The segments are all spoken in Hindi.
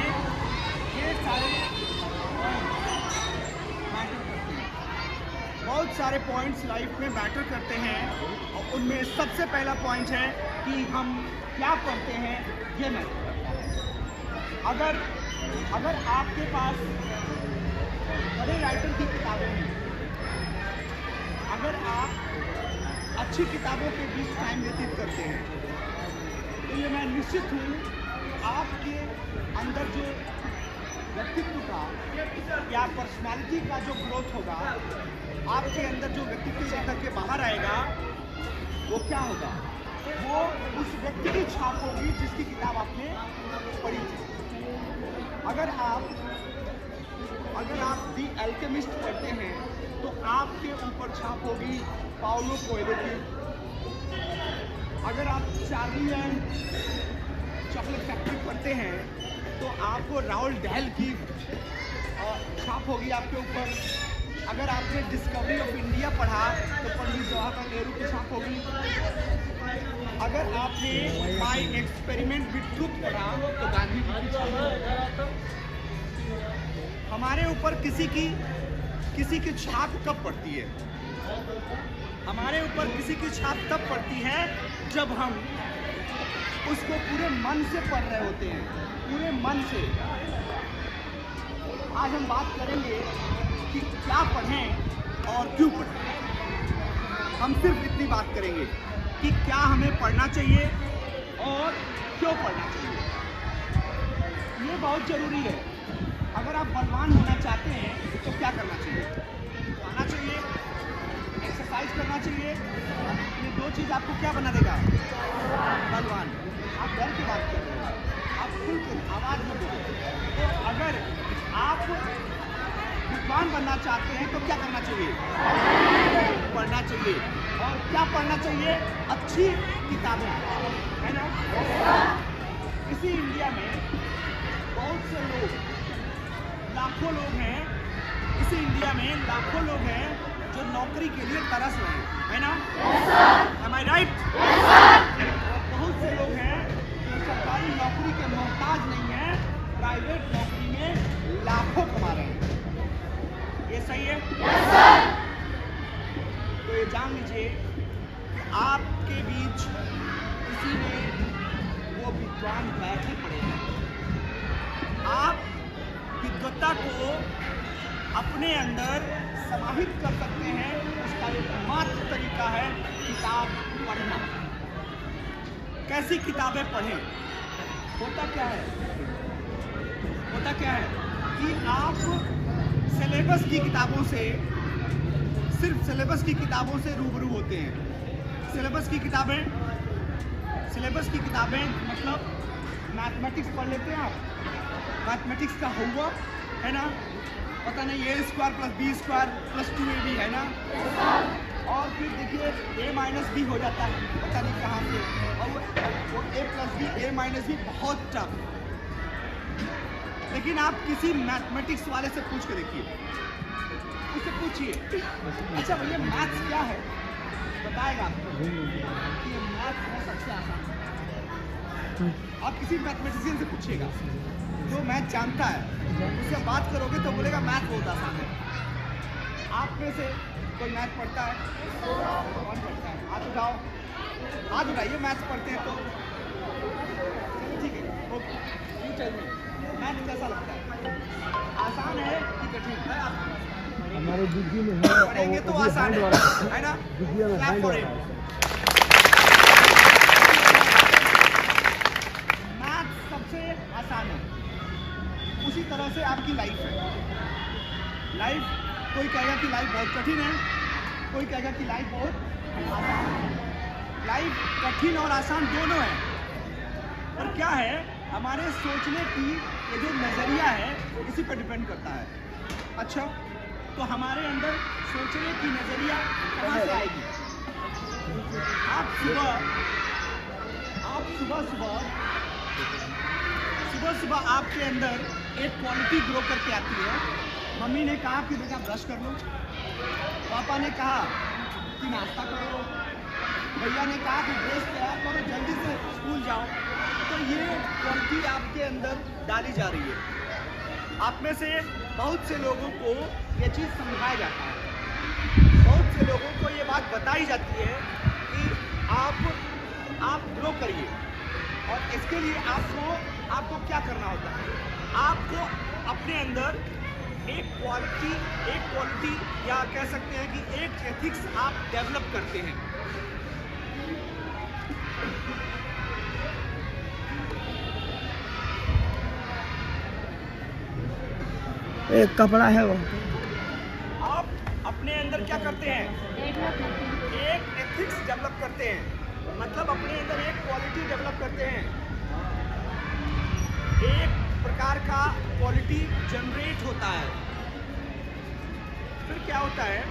में ये सारे मैटर करते हैं। बहुत सारे पॉइंट्स लाइफ में मैटर करते हैं और उनमें सबसे पहला पॉइंट है कि हम क्या पढ़ते हैं, ये मैटर करता है। अगर आपके पास बड़े राइटर की किताबें हैं, अगर आप अच्छी किताबों के बीच टाइम व्यतीत करते हैं, तो ये मैं निश्चित हूँ आपके अंदर जो व्यक्तित्व का या पर्सनालिटी का जो ग्रोथ होगा, आपके अंदर जो व्यक्तित्व लेकर के बाहर आएगा, वो क्या होगा, वो उस व्यक्ति की छाप होगी जिसकी किताब आपने पढ़ी थी। अगर आप दी अल्केमिस्ट पढ़ते हैं तो आपके ऊपर छाप होगी पाउलो कोएल्हो की। अगर आप चार्ली एंड चॉकलेट फैक्ट्री पढ़ते हैं तो आपको राउल डैल की छाप होगी आपके ऊपर। अगर आपने डिस्कवरी ऑफ इंडिया पढ़ा तो पंडित जवाहरलाल नेहरू की छाप होगी। अगर आपने माई एक्सपेरिमेंट विद ट्रूथ पढ़ा तो गांधी जी की छाप होगी। हमारे ऊपर किसी की छाप कब पड़ती है? हमारे ऊपर किसी की छाप तब पड़ती है जब हम उसको पूरे मन से पढ़ रहे होते हैं, पूरे मन से। आज हम बात करेंगे कि क्या पढ़ें और क्यों पढ़ें। हम सिर्फ इतनी बात करेंगे कि क्या हमें पढ़ना चाहिए और क्यों पढ़ना चाहिए। ये बहुत ज़रूरी है। अगर आप बलवान होना चाहते हैं तो क्या करना चाहिए? खाना चाहिए, एक्सरसाइज करना चाहिए। ये दो चीज़ आपको क्या बना देगा? बलवान। आप डर की बात कर रहे हैं, आप खुल के आवाज़ में बोलो। तो अगर आप विद्वान बनना चाहते हैं तो क्या करना चाहिए? पढ़ना चाहिए। और क्या पढ़ना चाहिए? अच्छी किताबें, है ना। इसी इंडिया में बहुत से लोग, लाखों लोग हैं, इसी इंडिया में लाखों लोग हैं जो नौकरी के लिए तरस रहे हैं, है ना। Am I right? बहुत से लोग हैं जो सरकारी नौकरी के मोहताज नहीं हैं, प्राइवेट नौकरी में लाखों कमा रहे हैं। ये सही है? तो ये जान लीजिए कि आपके बीच किसी ने वो विद्वान बैठे पड़े हैं। आप विद्वत्ता को अपने अंदर समाहित कर सकते हैं। उसका एकमात्र तरीका है किताब पढ़ना। कैसी किताबें पढ़ें? होता क्या है कि आप सिलेबस की किताबों से, सिर्फ सिलेबस की किताबों से रूबरू होते हैं। सिलेबस की किताबें मतलब मैथमेटिक्स पढ़ लेते हैं आप। मैथमेटिक्स का होमवर्क, है ना, पता नहीं a² + b² + 2ab, है ना। और फिर देखिए a- b हो जाता है, पता नहीं कहाँ से। और वो a + b, a- b बहुत टफ। लेकिन आप किसी मैथमेटिक्स वाले से पूछ के देखिए, उससे पूछिए, अच्छा भैया मैथ्स क्या है, बताएगा आपको कि मैथ्स है सबसे आसान। आप किसी मैथमेटिशियन से पूछिएगा जो मैथ जानता है, उससे बात करोगे तो बोलेगा मैथ बहुत आसान है। आप में से कोई मैथ पढ़ता है? कौन पढ़ता है? हाथ उठाओ, हाथ उठाइए। मैथ पढ़ते हैं तो ठीक है, ओके। फ्यूचर में मैथ कैसा लगता है? आसान है कि कठिन है? हमारे बुद्धि में है, पढ़ेंगे तो आसान है ना। Clap for him. मैथ सबसे आसान है। उसी तरह से आपकी लाइफ है। लाइफ, कोई कहेगा कि लाइफ बहुत कठिन है, कोई कहेगा कि लाइफ बहुत आसान है। लाइफ कठिन और आसान दोनों है, पर क्या है, हमारे सोचने की ये जो नज़रिया है इसी पर डिपेंड करता है। अच्छा, तो हमारे अंदर सोचने की नज़रिया कहाँ से आएगी? आप सुबह आपके अंदर एक क्वालिटी ग्रो करके आती है। मम्मी ने कहा कि बेटा ब्रश कर लो, पापा ने कहा कि नाश्ता कर लो, भैया ने कहा कि ड्रेस तैयार करो, जल्दी से स्कूल जाओ। तो ये क्वालिटी आपके अंदर डाली जा रही है। आप में से बहुत से लोगों को ये चीज़ समझाया जाता है, बहुत से लोगों को ये बात बताई जाती है कि आप ग्रो करिए, और इसके लिए आपको क्या करना होता है, आपको अपने अंदर एक क्वालिटी या कह सकते हैं कि एक एथिक्स आप डेवलप करते हैं। एक कपड़ा है वो। आप अपने अंदर क्या करते हैं, एक एथिक्स डेवलप करते हैं, मतलब अपने अंदर एक क्वालिटी डेवलप करते हैं, एक प्रकार का क्वालिटी जनरेट होता है। फिर क्या होता है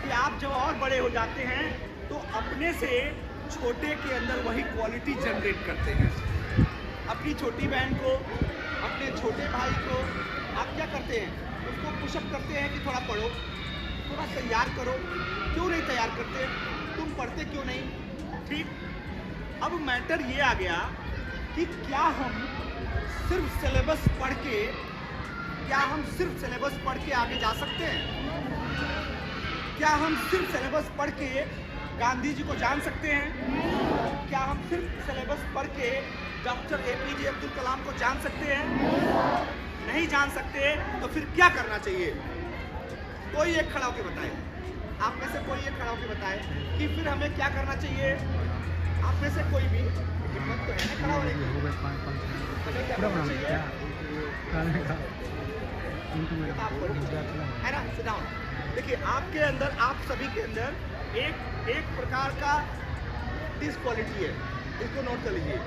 कि आप जब और बड़े हो जाते हैं तो अपने से छोटे के अंदर वही क्वालिटी जनरेट करते हैं। अपनी छोटी बहन को, अपने छोटे भाई को आप क्या करते हैं, उसको पुशअप करते हैं कि थोड़ा पढ़ो, थोड़ा तैयार करो। क्यों नहीं तैयार करते, तुम पढ़ते क्यों नहीं? ठीक, अब मैटर ये आ गया कि क्या हम सिर्फ सिलेबस पढ़ के आगे जा सकते हैं? क्या हम सिर्फ सिलेबस पढ़ के गांधी जी को जान सकते हैं? क्या हम सिर्फ सिलेबस पढ़ के डॉक्टर APJ अब्दुल कलाम को जान सकते हैं? नहीं जान सकते, तो फिर क्या करना चाहिए? कोई एक खड़ा होकर बताए, आप में से कोई एक खड़ा होकर बताए कि फिर हमें क्या करना चाहिए। आप में से कोई भी हिम्मत तो है ना खड़ा होने की? हमें क्या करना चाहिए? है ना, सिट डाउन। देखिए, आपके अंदर, आप सभी के अंदर एक प्रकार का डिसक्वालिटी है, इसको नोट कर लीजिए।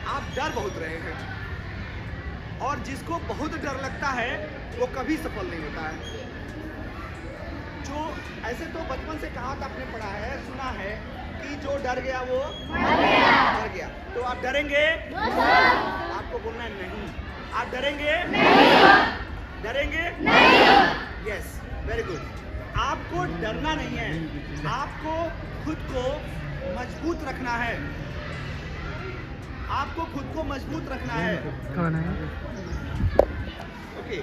आप डर बहुत रहे हैं, और जिसको बहुत डर लगता है वो कभी सफल नहीं होता है। जो ऐसे तो बचपन से कहावत आपने पढ़ा है, सुना है कि जो डर गया वो मर गया। तो आप डरेंगे? आपको बोलना है नहीं। आप डरेंगे? डरेंगे? Yes, very good. आपको डरना नहीं है, आपको खुद को मजबूत रखना है, आपको खुद को मजबूत रखना है। Okay,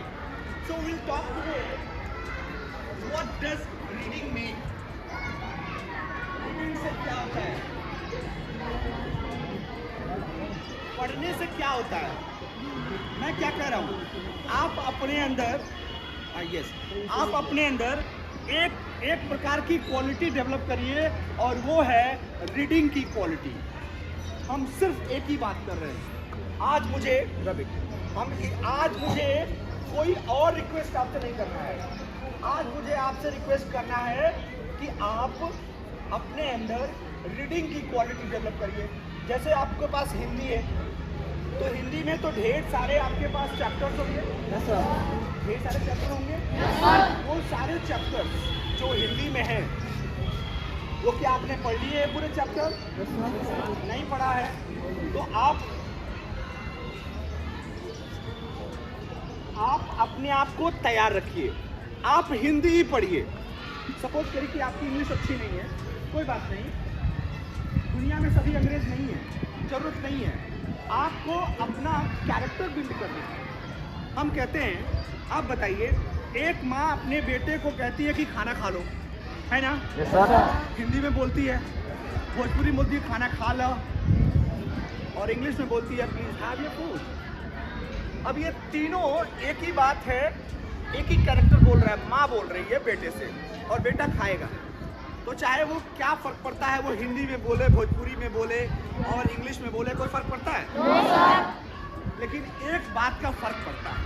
so will talk today what does reading mean. Reading से क्या होता है, पढ़ने से क्या होता है? मैं क्या कह रहा हूँ, आप अपने अंदर आप अपने अंदर एक प्रकार की क्वालिटी डेवलप करिए, और वो है रीडिंग की क्वालिटी। हम सिर्फ एक ही बात कर रहे हैं। आज मुझे कोई और रिक्वेस्ट आपसे नहीं करना है। आज मुझे आपसे रिक्वेस्ट करना है कि आप अपने अंदर रीडिंग की क्वालिटी डेवलप करिए। जैसे आपके पास हिंदी है, तो हिंदी में तो ढेर सारे आपके पास चैप्टर्स होंगे। ढेर सारे चैप्टर होंगे। वो सारे चैप्टर्स जो हिंदी में हैं, वो क्या आपने पढ़ लिए है पूरे चैप्टर? नहीं पढ़ा है, तो आप अपने आप को तैयार रखिए। आप हिंदी ही पढ़िए। सपोज करिए कि आपकी इंग्लिश अच्छी नहीं है, कोई बात नहीं, दुनिया में सभी अंग्रेज नहीं है, जरूरत नहीं है। आपको अपना कैरेक्टर बिल्ड करना है। हम कहते हैं, आप बताइए, एक माँ अपने बेटे को कहती है कि खाना खा लो, है ना? हिंदी में बोलती है, भोजपुरी में बोलती है खाना खा लो, और इंग्लिश में बोलती है प्लीज हैव योर फूड। अब ये तीनों एक ही बात है, एक ही कैरेक्टर बोल रहा है। माँ बोल रही है बेटे से, और बेटा खाएगा। तो चाहे वो क्या फर्क पड़ता है, वो हिंदी में बोले, भोजपुरी में बोले और इंग्लिश में बोले, कोई फर्क पड़ता है? लेकिन एक बात का फर्क पड़ता है,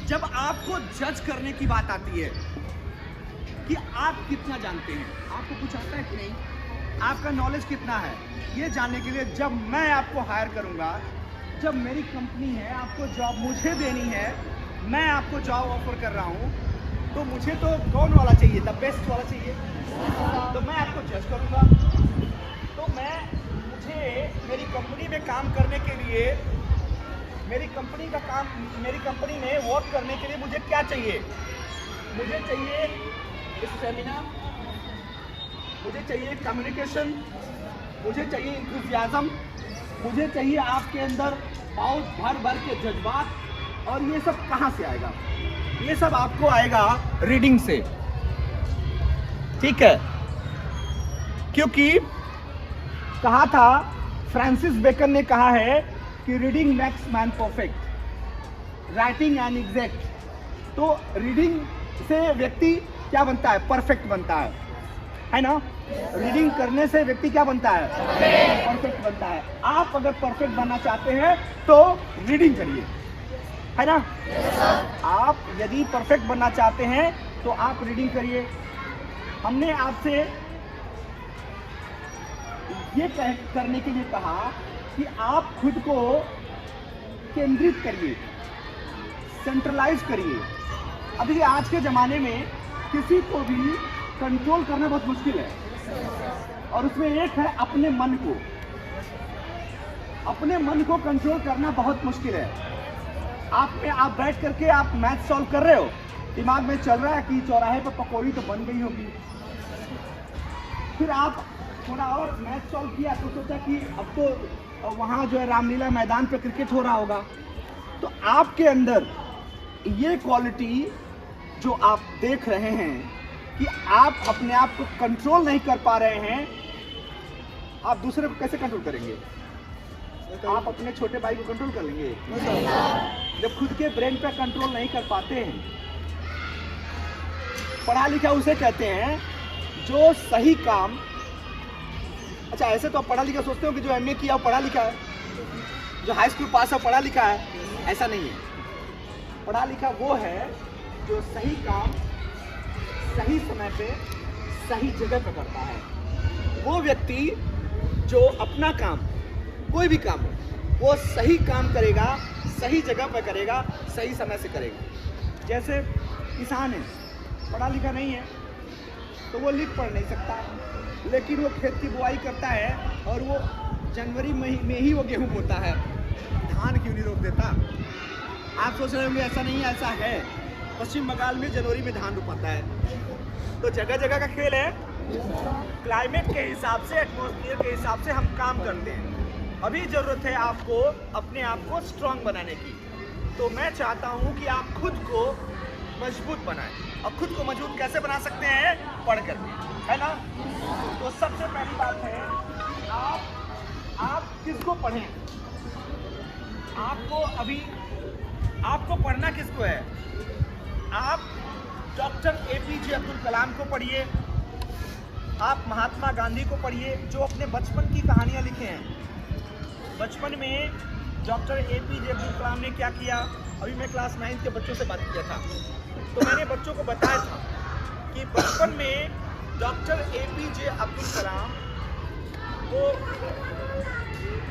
जब आपको जज करने की बात आती है कि आप कितना जानते हैं, आपको कुछ आता है कि नहीं, आपका नॉलेज कितना है, ये जानने के लिए जब मैं आपको हायर करूंगा, जब मेरी कंपनी है, आपको जॉब मुझे देनी है, मैं आपको जॉब ऑफर कर रहा हूँ, तो मुझे तो कौन वाला चाहिए, द बेस्ट वाला चाहिए। तो मैं आपको जज करूंगा। तो मुझे मेरी कंपनी में काम करने के लिए, मेरी कंपनी में वर्क करने के लिए मुझे क्या चाहिए? मुझे चाहिए स्टेमिना, मुझे चाहिए कम्युनिकेशन, मुझे चाहिए इंथुजियाज्म, मुझे चाहिए आपके अंदर बहुत भर भर के जज्बात, और ये सब कहाँ से आएगा? ये सब आपको आएगा रीडिंग से, ठीक है? क्योंकि कहा था, फ्रांसिस बेकन ने कहा है कि reading makes man perfect, writing and exact. तो रीडिंग से व्यक्ति क्या बनता है? परफेक्ट बनता है ना? रीडिंग करने से व्यक्ति क्या बनता है? परफेक्ट बनता है। आप अगर परफेक्ट बनना चाहते हैं तो रीडिंग करिए, है ना? आप यदि परफेक्ट बनना चाहते हैं तो आप रीडिंग करिए। हमने आपसे ये करने के लिए कहा कि आप खुद को केंद्रित करिए, सेंट्रलाइज करिए। अभी आज के ज़माने में किसी को भी कंट्रोल करना बहुत मुश्किल है, और उसमें एक है अपने मन को। अपने मन को कंट्रोल करना बहुत मुश्किल है। आप बैठ करके आप मैथ सॉल्व कर रहे हो, दिमाग में चल रहा है कि चौराहे पर पकौड़ी तो बन गई होगी। फिर आप थोड़ा और मैथ सॉल्व किया तो सोचा कि अब तो वहाँ जो है रामलीला मैदान पे क्रिकेट हो रहा होगा। तो आपके अंदर ये क्वालिटी जो आप देख रहे हैं कि आप अपने आप को कंट्रोल नहीं कर पा रहे हैं, आप दूसरे को कैसे कंट्रोल करेंगे? आप अपने छोटे भाई को कंट्रोल कर लेंगे जब खुद के ब्रेन पे कंट्रोल नहीं कर पाते हैं। पढ़ा लिखा उसे कहते हैं जो सही काम, अच्छा ऐसे तो आप पढ़ा लिखा सोचते हो कि जो एमए किया वो पढ़ा लिखा है, जो हाई स्कूल पास है पढ़ा लिखा है, ऐसा नहीं है। पढ़ा लिखा वो है जो सही काम सही समय पे सही जगह पे करता है। वो व्यक्ति जो अपना काम, कोई भी काम हो, वो सही काम करेगा, सही जगह पे करेगा, सही समय से करेगा। जैसे किसान है, पढ़ा लिखा नहीं है तो वो लिख पढ़ नहीं सकता, लेकिन वो खेत की बुआई करता है और वो जनवरी में ही वो गेहूं बोता है। धान क्यों नहीं रोक देता? आप सोच रहे होंगे ऐसा नहीं है, ऐसा है। पश्चिम बंगाल में जनवरी में धान रोपाता है। तो जगह जगह का खेल है। क्लाइमेट के हिसाब से, एटमॉस्फेयर के हिसाब से हम काम करते हैं। अभी ज़रूरत है आपको अपने आप को स्ट्रांग बनाने की। तो मैं चाहता हूँ कि आप खुद को मजबूत बनाएं। और खुद को मजबूत कैसे बना सकते हैं? पढ़ कर, है ना? तो सबसे पहली बात है आप किसको पढ़ें? आपको पढ़ना किसको है? आप डॉक्टर एपीजे अब्दुल कलाम को पढ़िए, आप महात्मा गांधी को पढ़िए, जो अपने बचपन की कहानियाँ लिखे हैं। बचपन में डॉक्टर एपीजे अब्दुल कलाम ने क्या किया? अभी मैं क्लास 9 के बच्चों से बात किया था, तो मैंने बच्चों को बताया था कि बचपन में डॉक्टर एपीजे अब्दुल कलाम वो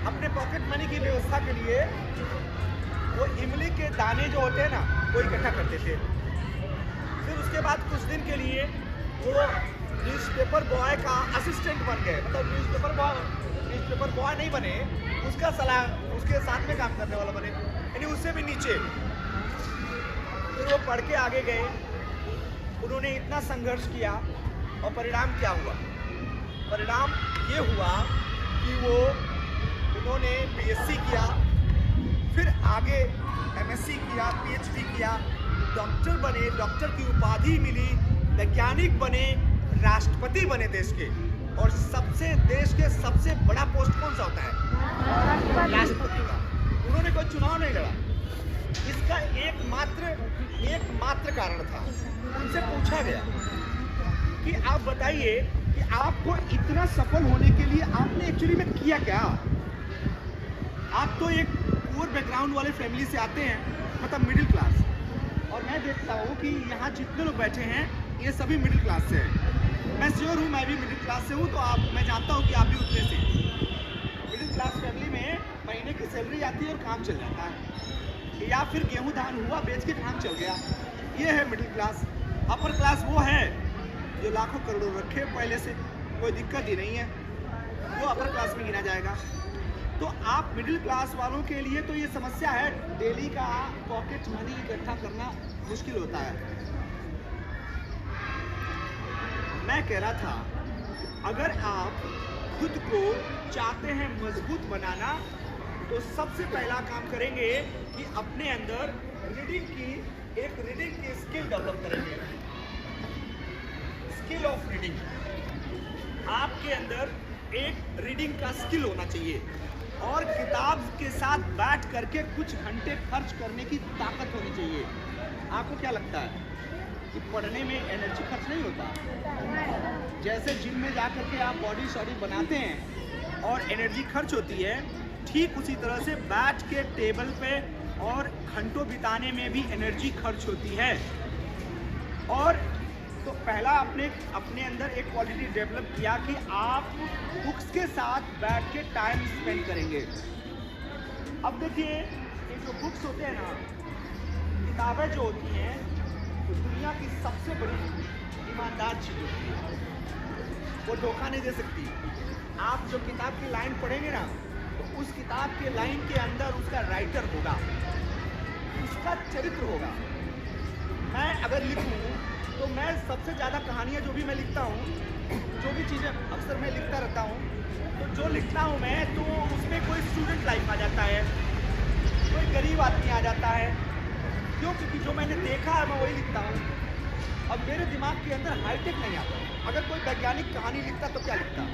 अपने पॉकेट मनी की व्यवस्था के लिए वो इमली के दाने जो होते हैं ना, वो इकट्ठा करते थे। फिर उसके बाद कुछ दिन के लिए वो न्यूज़पेपर बॉय का असिस्टेंट बन गए। मतलब न्यूज़पेपर बॉय नहीं बने, उसका सलाह उसके साथ में काम करने वाला बने, यानी उससे भी नीचे। फिर वो पढ़ के आगे गए, उन्होंने इतना संघर्ष किया और परिणाम क्या हुआ? परिणाम ये हुआ कि उन्होंने बीएससी किया, फिर आगे एमएससी किया, पीएचडी किया, डॉक्टर बने, डॉक्टर की उपाधि मिली, वैज्ञानिक बने, राष्ट्रपति बने देश के। और देश के सबसे बड़ा पोस्ट कौन सा होता है? राष्ट्रपति का। उन्होंने कोई चुनाव नहीं लड़ा। इसका एकमात्र कारण था, उनसे पूछा गया कि आप बताइए कि आपको इतना सफल होने के लिए आपने एक्चुअली में किया क्या? आप तो एक पुअर बैकग्राउंड वाले फैमिली से आते हैं, मतलब मिडिल क्लास। और मैं देखता हूँ कि यहाँ जितने लोग बैठे हैं ये सभी मिडिल क्लास से हैं। मैं श्योर हूँ, मैं भी मिडिल क्लास से हूँ, तो मैं जानता हूँ कि आप भी उतने से। मिडिल क्लास फैमिली में महीने की सैलरी आती है और काम चल जाता है, या फिर गेहूँ धान हुआ बेच के काम चल गया। ये है मिडिल क्लास। अपर क्लास वो है जो लाखों करोड़ों रखे पहले से, कोई दिक्कत ही नहीं है, वो अपर क्लास में गिना जाएगा। तो आप मिडिल क्लास वालों के लिए तो ये समस्या है, डेली का पॉकेट मनी इकट्ठा करना मुश्किल होता है। मैं कह रहा था, अगर आप खुद को चाहते हैं मजबूत बनाना, तो सबसे पहला काम करेंगे कि अपने अंदर रीडिंग की स्किल डेवलप करेंगे। Skill of reading. आपके अंदर एक रीडिंग का स्किल होना चाहिए और किताब के साथ बैठ करके कुछ घंटे खर्च करने की ताकत होनी चाहिए। आपको क्या लगता है कि पढ़ने में एनर्जी खर्च नहीं होता? जैसे जिम में जा करके आप बॉडी शॉडी बनाते हैं और एनर्जी खर्च होती है, ठीक उसी तरह से बैठ के टेबल पे और घंटों बिताने में भी एनर्जी खर्च होती है। और तो पहला आपने अपने अंदर एक क्वालिटी डेवलप किया कि आप बुक्स के साथ बैठ के टाइम स्पेंड करेंगे। अब देखिए, ये जो बुक्स होते हैं ना, किताबें जो होती हैं, तो दुनिया की सबसे बड़ी ईमानदार चीज़ होती है। वो धोखा नहीं दे सकती। आप जो किताब की लाइन पढ़ेंगे ना, तो उस किताब के लाइन के अंदर उसका राइटर होगा, उसका चरित्र होगा। मैं अगर लिखूं तो मैं सबसे ज़्यादा कहानियाँ जो भी मैं लिखता हूँ, जो भी चीज़ें अक्सर मैं लिखता रहता हूँ, तो जो लिखता हूँ मैं, तो उसमें कोई स्टूडेंट लाइफ आ जाता है, कोई गरीब आदमी आ जाता है। क्यों? क्योंकि जो मैंने देखा है मैं वही लिखता हूँ। अब मेरे दिमाग के अंदर हाईटेक नहीं आता। अगर कोई वैज्ञानिक कहानी लिखता तो क्या लिखता?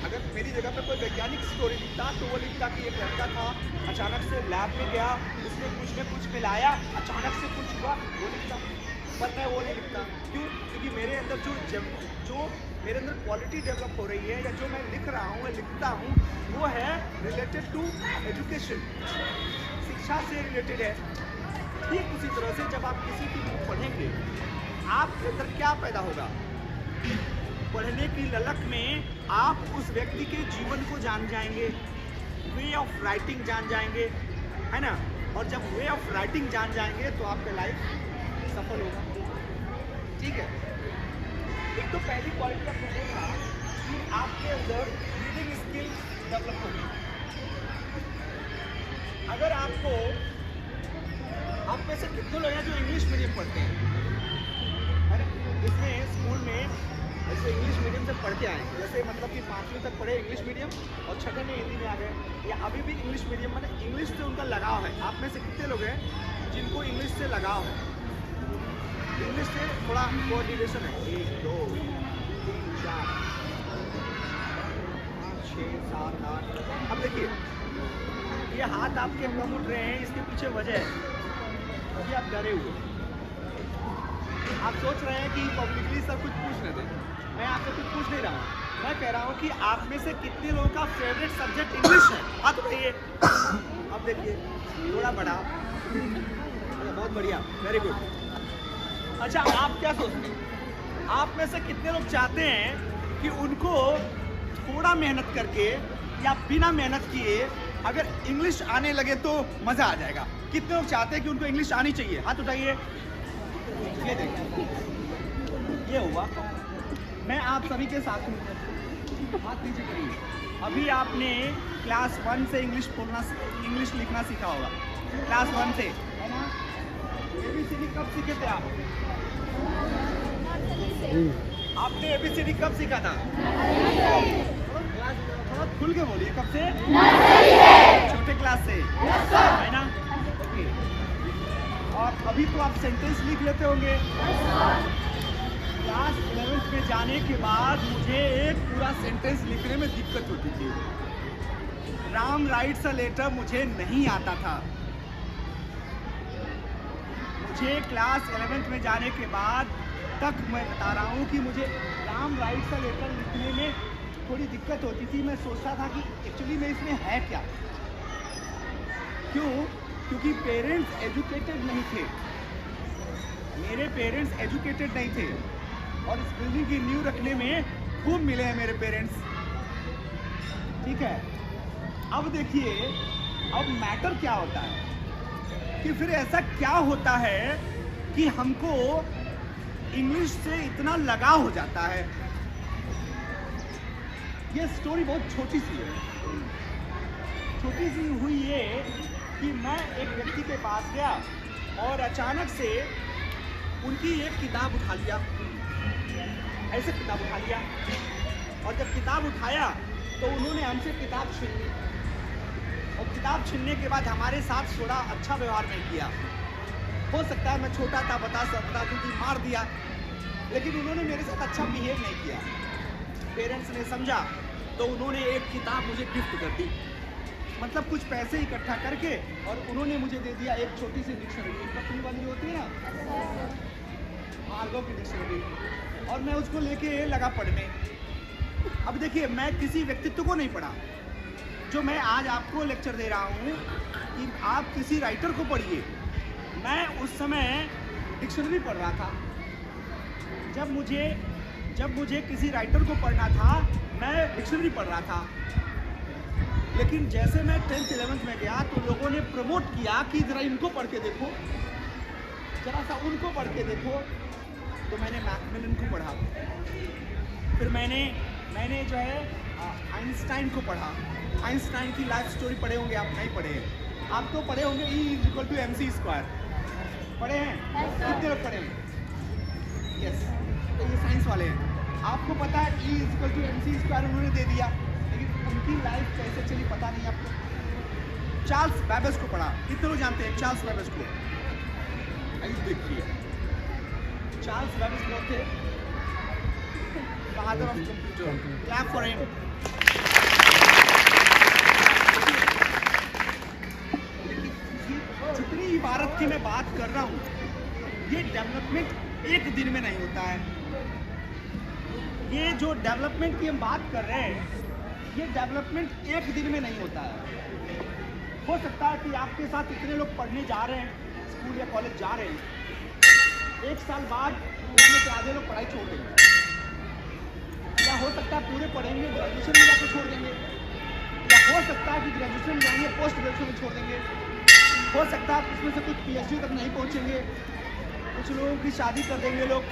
अगर मेरी जगह पे कोई वैज्ञानिक स्टोरी लिखता तो वो लिखता कि एक लड़का था, अचानक से लैब में गया, उसने कुछ न कुछ मिलाया, अचानक से कुछ हुआ, वो लिखता। पर मैं वो नहीं लिखता। क्यों? क्योंकि मेरे अंदर जो मेरे अंदर क्वालिटी डेवलप हो रही है या जो मैं लिख रहा हूँ, मैं लिखता हूँ, वो है रिलेटेड टू एजुकेशन, शिक्षा से रिलेटेड है। ठीक उसी तरह से जब आप किसी की बुक पढ़ेंगे, आपके अंदर क्या पैदा होगा? पढ़ने की ललक में आप उस व्यक्ति के जीवन को जान जाएंगे, वे ऑफ राइटिंग जान जाएंगे, है ना? और जब वे ऑफ राइटिंग जान जाएंगे तो आपका लाइफ सफल होगा। ठीक है, एक तो पहली क्वालिटी आपको देखा कि आपके अंदर रीडिंग स्किल डेवलप होगी। अगर आपको, आप में से कितने लोग हैं जो इंग्लिश मीडियम पढ़ते हैं? अरे इसमें स्कूल में ऐसे इंग्लिश मीडियम से पढ़ के आए, जैसे मतलब कि 5वीं तक पढ़े इंग्लिश मीडियम और 6वीं में हिंदी में आ गए, या अभी भी इंग्लिश मीडियम, मतलब इंग्लिश से उनका लगाव है। आप में से कितने लोग हैं जिनको इंग्लिश से लगाव है? इंग्लिश से थोड़ा कोऑर्डिनेशन है। 1 2 3 4 5 6 7 8। अब देखिए, ये हाथ आपके कम उठ रहे हैं, इसके पीछे वजह है कि आप डरे हुए। आप सोच रहे हैं कि पब्लिकली सब कुछ पूछ रहे थे। मैं आपसे कुछ पूछ नहीं रहा हूँ, मैं कह रहा हूँ कि आप में से कितने लोगों का फेवरेट सब्जेक्ट इंग्लिश है? हाथ उठाइए। अब देखिए, थोड़ा बड़ा, बहुत बढ़िया, वेरी गुड। अच्छा, आप क्या सोचते हैं? आप में से कितने लोग चाहते हैं कि उनको थोड़ा मेहनत करके या बिना मेहनत किए अगर इंग्लिश आने लगे तो मज़ा आ जाएगा? कितने लोग चाहते हैं कि उनको इंग्लिश आनी चाहिए? हाथ उठाइए। ये देखिए, ये हुआ। मैं आप सभी के साथ हूँ, हाथ नीचे करिए। अभी आपने क्लास 1 से इंग्लिश लिखना सीखा होगा, क्लास 1 से, है ना? ABCD कब सीखे थे आप? आपने ABCD कब सीखा था? थोड़ा खुल के बोलिए, कब से? छोटे क्लास से, है ना? और अभी तो आप सेंटेंस लिख लेते होंगे। क्लास 11th में जाने के बाद मुझे एक पूरा सेंटेंस लिखने में दिक्कत होती थी। राम राइट्स अ लेटर मुझे नहीं आता था। मुझे क्लास 11th में जाने के बाद तक मैं बता रहा हूँ कि मुझे राम राइट्स अ लेटर लिखने में थोड़ी दिक्कत होती थी। मैं सोचता था कि एक्चुअली में इसमें है क्या। क्यों? क्योंकि पेरेंट्स एजुकेटेड नहीं थे, मेरे पेरेंट्स एजुकेटेड नहीं थे, और इस बिल्डिंग की नींव रखने में खूब मिले हैं मेरे पेरेंट्स। ठीक है, अब देखिए, अब मैटर क्या होता है कि फिर ऐसा क्या होता है कि हमको इंग्लिश से इतना लगाव हो जाता है। ये स्टोरी बहुत छोटी सी है। छोटी सी हुई ये कि मैं एक व्यक्ति के पास गया और अचानक से उनकी एक किताब उठा लिया, ऐसे किताब उठा लिया, और जब किताब उठाया तो उन्होंने हमसे किताब छीन ली और किताब छीनने के बाद हमारे साथ थोड़ा अच्छा व्यवहार नहीं किया। हो सकता है मैं छोटा था, बता सकता था कि मार दिया, लेकिन उन्होंने मेरे साथ अच्छा बिहेव नहीं किया। पेरेंट्स ने समझा तो उन्होंने एक किताब मुझे गिफ्ट कर दी, मतलब कुछ पैसे इकट्ठा करके, और उन्होंने मुझे दे दिया एक छोटी सी डिक्शनरी, पतली वाली होती है ना, मार्गो की डिक्शनरी, और मैं उसको लेके लगा पढ़ने। अब देखिए, मैं किसी व्यक्तित्व को नहीं पढ़ा, जो मैं आज आपको लेक्चर दे रहा हूँ कि आप किसी राइटर को पढ़िए। मैं उस समय डिक्शनरी पढ़ रहा था। जब मुझे किसी राइटर को पढ़ना था, मैं डिक्शनरी पढ़ रहा था। लेकिन जैसे मैं 10th 11th में गया तो लोगों ने प्रमोट किया कि जरा इनको पढ़ के देखो, जरा सा उनको पढ़ के देखो, तो मैंने मैकमिलन को पढ़ा। फिर मैंने जो है आइंस्टाइन को पढ़ा। आइंस्टाइन की लाइफ स्टोरी पढ़े होंगे, आप नहीं पढ़े हैं? आप तो पढ़े होंगे E=mc², पढ़े हैं? कितने लोग पढ़े हैं? यस, तो ये साइंस वाले हैं। आपको पता है E=mc² उन्होंने दे दिया, लेकिन उनकी लाइफ कैसे चली पता नहीं आपको। चार्ल्स बैबेज को पढ़ा, कितने लोग जानते हैं चार्ल्स बैबेज को? आइए देखिए, चार्ल्स बैबेज कौन थे? Father of computer. Clap for him. जितनी इबारत की मैं बात कर रहा हूँ, ये डेवलपमेंट एक दिन में नहीं होता है। ये जो डेवलपमेंट की हम बात कर रहे हैं, ये डेवलपमेंट एक दिन में नहीं होता है। हो सकता है कि आपके साथ इतने लोग पढ़ने जा रहे हैं, स्कूल या कॉलेज जा रहे हैं, 1 साल बाद उनमें से आधे लोग पढ़ाई छोड़ देंगे, या हो सकता है पूरे पढ़ेंगे, ग्रेजुएशन में जाकर छोड़ देंगे, या हो सकता है कि ग्रेजुएशन में जाएंगे, पोस्ट ग्रेजुएशन में छोड़ देंगे, हो सकता है उसमें से कुछ PhD तक नहीं पहुँचेंगे, कुछ लोगों की शादी कर देंगे लोग,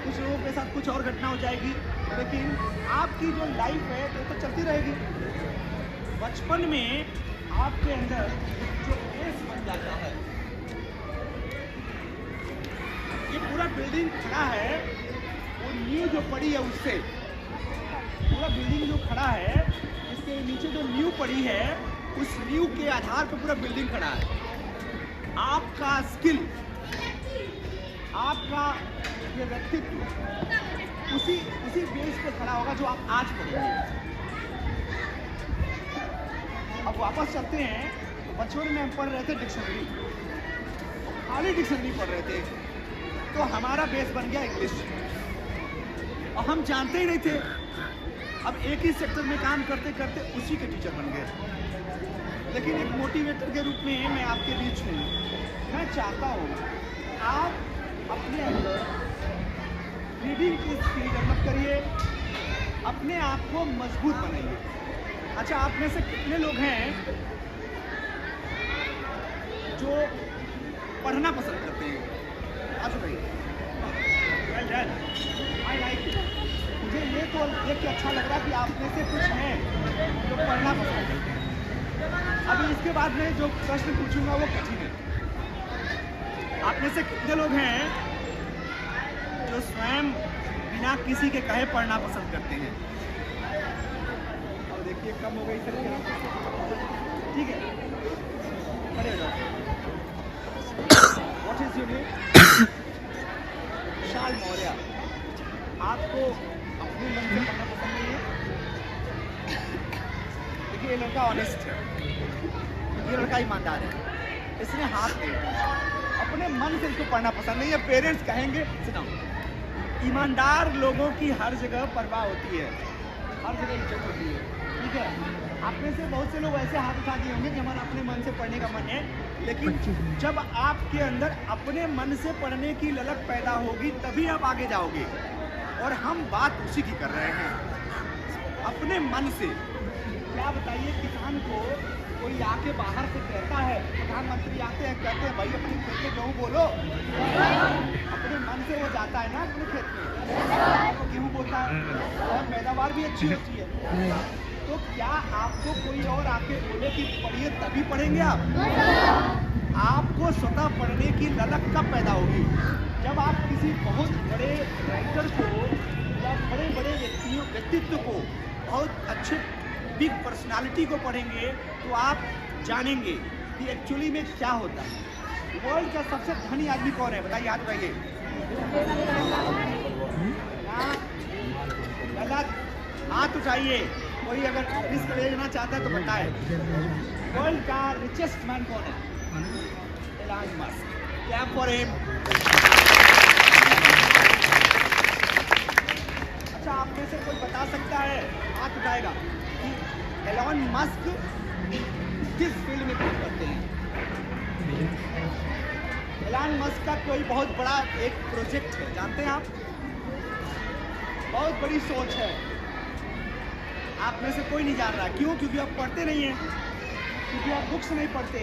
कुछ लोगों के साथ कुछ और घटना हो जाएगी, लेकिन आपकी जो लाइफ है वो तो चलती रहेगी। बचपन में आपके अंदर जो बेस बन जाता है, ये पूरा बिल्डिंग खड़ा है, वो नींव जो पड़ी है उससे, पूरा बिल्डिंग जो खड़ा है इसके नीचे जो नींव पड़ी है, उस नींव के आधार पर पूरा बिल्डिंग खड़ा है। आपका स्किल, आपका ये व्यक्तित्व उसी बेस पे खड़ा होगा जो आप आज पढ़ेंगे। अब वापस चलते हैं, तो बचपन में हम पढ़ रहे थे डिक्शनरी, खाली डिक्शनरी पढ़ रहे थे, तो हमारा बेस बन गया इंग्लिश, और हम जानते ही नहीं थे। अब एक ही सेक्टर में काम करते करते उसी के टीचर बन गए। लेकिन एक मोटिवेटर के रूप में मैं आपके बीच हूँ। मैं चाहता हूँ आप अपने अंदर रीडिंग की स्किल डेवलप करिए, अपने आप को मजबूत बनाइए। अच्छा, आप में से कितने लोग हैं जो पढ़ना पसंद करते हैं? आज भाई, आई लाइक इट। मुझे ये तो देख के अच्छा लग रहा है कि आप में से कुछ हैं जो पढ़ना पसंद करते हैं। अभी इसके बाद में जो प्रश्न पूछूंगा वो कठिन है। आप में से कितने लोग हैं जो स्वयं बिना किसी के कहे पढ़ना पसंद करते हैं? और देखिए कम हो गई सर, ठीक है, खड़े हो जाओ। What is your name? Vishal Maurya. आपको अपने मन से पढ़ना पसंद नहीं है? देखिए, ये लड़का ऑनेस्ट है, ये लड़का ईमानदार है, इसने हाथ दिया, अपने मन से इसको पढ़ना पसंद नहीं है। पेरेंट्स कहेंगे सुनाओ। ईमानदार लोगों की हर जगह परवाह होती है, हर जगह इज्जत होती है, ठीक है। आप में से बहुत से लोग ऐसे हाथ उठा दिए होंगे कि हमारा अपने मन से पढ़ने का मन है, लेकिन जब आपके अंदर अपने मन से पढ़ने की ललक पैदा होगी तभी आप आगे जाओगे। और हम बात उसी की कर रहे हैं, अपने मन से। क्या बताइए, किसान को कोई आके बाहर से कहता है, प्रधानमंत्री आते हैं कहते हैं भाई अपने खेत में गेहूँ बोलो, अपने मन से वो जाता है ना अपने खेत में, तो गेहूँ बोलता है और पैदावार भी अच्छी होती है। तो क्या आपको कोई और आके बोले कि पढ़िए तभी पढ़ेंगे आप? आपको स्वतः पढ़ने की ललक कब पैदा होगी? जब आप किसी बहुत बड़े राइटर को या बड़े बड़े व्यक्तित्व को, बहुत अच्छे बिग पर्सनालिटी को पढ़ेंगे, तो आप जानेंगे कि एक्चुअली में क्या होता है। वर्ल्ड का सबसे धनी आदमी कौन है, बताइए, हाथ उठाइए। गलत, हाथ उठाइए। कोई अगर रिस्क लेना चाहता है तो बताए। वर्ल्ड का रिचेस्ट मैन कौन है? Elon Musk. Clap for him. अच्छा, आप में से कोई बता सकता है, हाथ उठाएगा, कि एलन मस्क किस फील्ड में काम करते हैं? एलन मस्क का कोई बहुत बड़ा एक प्रोजेक्ट है, जानते हैं आप? बहुत बड़ी सोच है। आप में से कोई नहीं जान रहा। क्यों? क्योंकि आप पढ़ते नहीं हैं, क्योंकि आप बुक्स नहीं पढ़ते,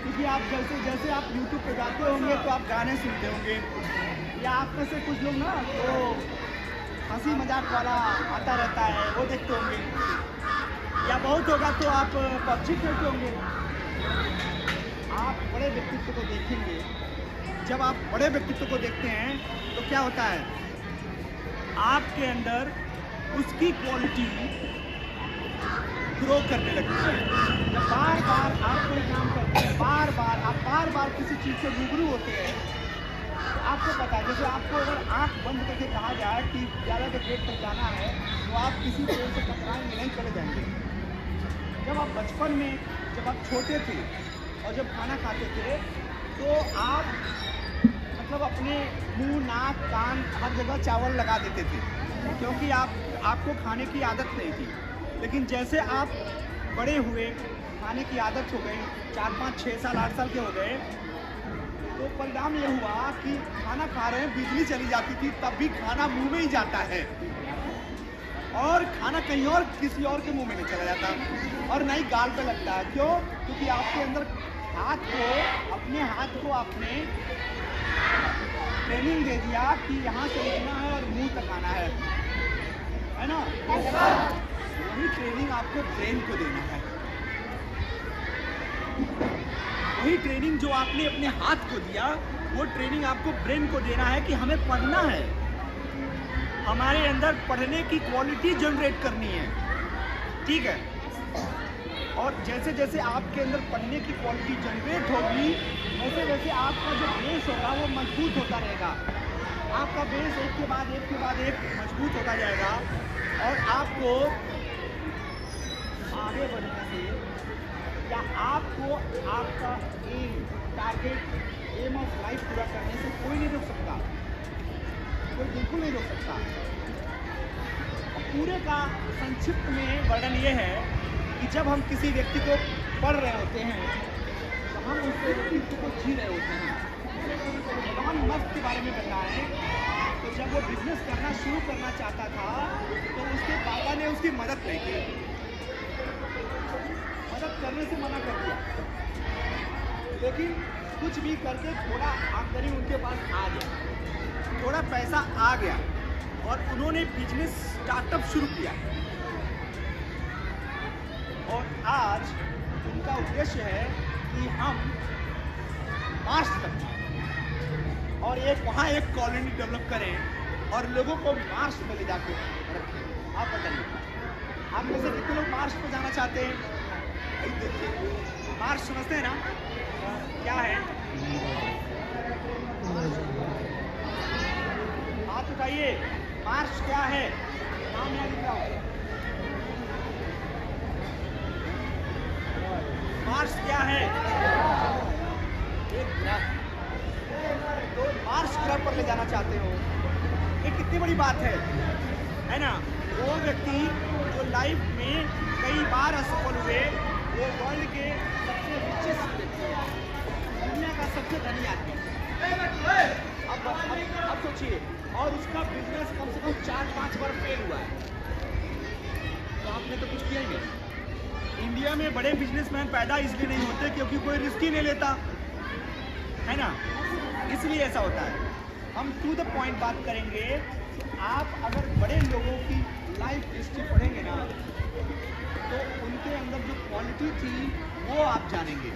क्योंकि आप जैसे आप YouTube पे जाते होंगे तो आप गाने सुनते होंगे, या आप में से कुछ लोग ना तो हंसी मजाक वाला आता रहता है वो देखते होंगे, या बहुत होगा तो आप पबजी खेलते होंगे। आप बड़े व्यक्तित्व को देखेंगे। जब आप बड़े व्यक्तित्व को देखते हैं तो क्या होता है, आपके अंदर उसकी क्वालिटी ग्रो करने लगती है। जब बार बार आप कोई काम करते हैं, आप बार बार किसी चीज़ से रूबरू होते हैं, तो आपको पता है, जैसे आपको अगर आंख बंद करके कहा जाए कि 11 के गेट तक जाना है तो आप किसी पेड़ से टकराएंगे नहीं, चले जाएंगे। जब आप बचपन में, जब आप छोटे थे और जब खाना खाते थे तो आप मतलब अपने मुंह, नाक, कान हर जगह चावल लगा देते थे, क्योंकि आपको खाने की आदत नहीं थी। लेकिन जैसे आप बड़े हुए, खाने की आदत हो गई, 4, 5, 6 साल, 8 साल के हो गए, तो परिणाम ये हुआ कि खाना खा रहे हैं, बिजली चली जाती थी, तब भी खाना मुंह में ही जाता है, और खाना कहीं और किसी और के मुंह में नहीं चला जाता, और नहीं गाल पे लगता है। क्यों? क्योंकि आपके अंदर अपने हाथ को आपने ट्रेनिंग दे दिया कि यहाँ से लेना है और मुंह तक आना है ना? वही ट्रेनिंग आपको ब्रेन को देना है। वही ट्रेनिंग जो आपने अपने हाथ को दिया, वो ट्रेनिंग आपको ब्रेन को देना है कि हमें पढ़ना है, हमारे अंदर पढ़ने की क्वालिटी जनरेट करनी है, ठीक है? और जैसे जैसे आपके अंदर पढ़ने की क्वालिटी जनरेट होगी, वैसे वैसे आपका जो बेस होगा वो मजबूत होता रहेगा। आपका बेस एक के बाद एक मजबूत होता जाएगा, और आपको आगे बढ़ने से, या आपको आपका एम ऑफ लाइफ पूरा करने से कोई नहीं रोक सकता, कोई बिल्कुल नहीं रोक सकता। पूरे का संक्षिप्त में वर्णन ये है कि जब हम किसी व्यक्ति को पढ़ रहे होते हैं तो हम उस व्यक्तित्व को जी रहे होते हैं। एलन मस्क के बारे में बताएं तो जब वो बिजनेस करना शुरू करना चाहता था तो उसके पापा ने उसकी मदद नहीं की, मदद करने से मना कर दिया, लेकिन कुछ भी करके थोड़ा आमदनी उनके पास आ गया, थोड़ा पैसा आ गया, और उन्होंने बिजनेस स्टार्टअप शुरू किया, और आज उनका उद्देश्य है कि हम मार्स तक जाएं और वहाँ एक कॉलोनी डेवलप करें और लोगों को मार्स पे ले जाके रखें। आप बताइए, आप में से कितने लोग मार्स पे जाना चाहते हैं? देखिए, मार्स समझते हैं ना क्या है? हाथ उठाइए। मार्स क्या है? नाम याद दिखाओ। मार्स क्या है? एक ग्रह। तो मार्स ग्रह पर ले जाना चाहते हो, ये कितनी बड़ी बात है ना? वो व्यक्ति जो लाइफ में कई बार असफल हुए, वो वर्ल्ड के सबसे रिचेस्ट व्यक्ति, दुनिया का सबसे धनी आदमी। अब सोचिए, और उसका बिजनेस कम से कम 4-5 बार फेल हुआ है, तो आपने तो कुछ किया ही नहीं। इंडिया में बड़े बिजनेसमैन पैदा इसलिए नहीं होते क्योंकि कोई रिस्क ही नहीं लेता, है ना? इसलिए ऐसा होता है। हम टू द पॉइंट बात करेंगे। आप अगर बड़े लोगों की लाइफ हिस्ट्री पढ़ेंगे ना, तो उनके अंदर जो क्वालिटी थी वो आप जानेंगे।